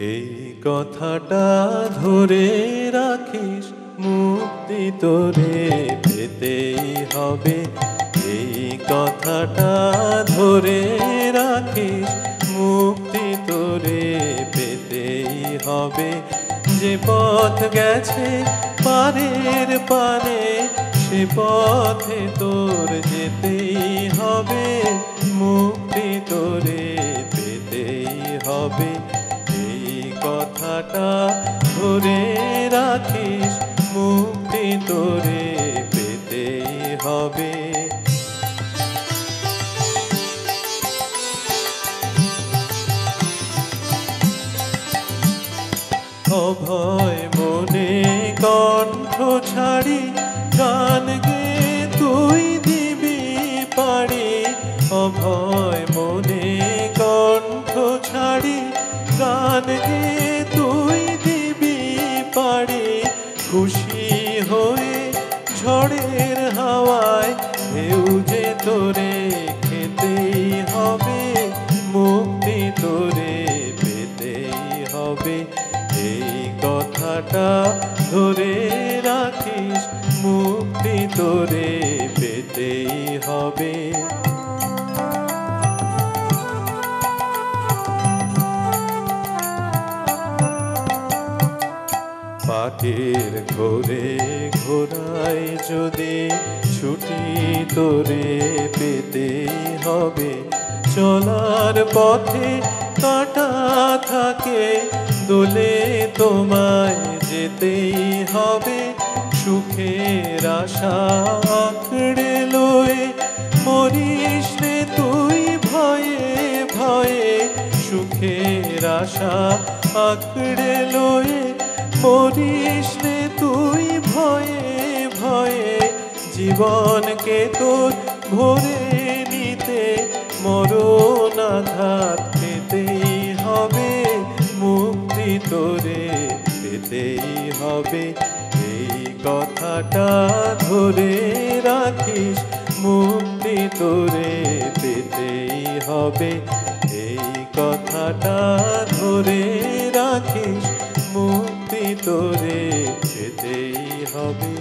এই কথাটা ধরে রাখিস, মুক্তি তোরে পেতেই হবে। এই কথাটা ধরে রাখিস, মুক্তি তোরে পেতেই হবে। যে পথ গেছে পারের পানে, সে পথে তোর যেতেই হবে। মুক্তি তোরে পেতেই হবে। এই কথাটা ধরে রাখিস, মুক্তি তোরে পেতেই হবে। অভয় মনে কণ্ঠ ছাড়ি, গান গেয়ে তুই দিবি পাড়ি। অভয় মনে কণ্ঠ ছাড়ি, গান গেয়ে তুই দিবি পাড়ি। খুশি হয়ে ঝড়ের হাওয়ায় ঢেউ যে তোরে খেতেই হবে। মুক্তি তোরে পেতেই হবে। এই কথাটা ধরে রাখিস, মুক্তি তোরে পেতেই হবে। পাটের ঘোরে ঘোরায় যদি ছুটি তোরে পেতেই হবে। চলার পথে কাঁটা থাকে, দোলে তোমায় যেতেই হবে। সুখের আশা আঁকড়ে লয়ে মরিস নে তুই ভয়ে ভয়ে। সুখের আশা আঁকড়ে লয়ে মরিস নে তুই ভয়ে ভয়ে। জীবনকে তোর ভরে নিতে মরণ আঘাত পেতেই হবে। মুক্তি তোরে পেতেই হবে। এই কথাটা ধরে রাখিস, মুক্তি তোরে পেতেই হবে। এই কথাটা ধরে রাখিস, মুক্তি তোরে পেতেই হবে।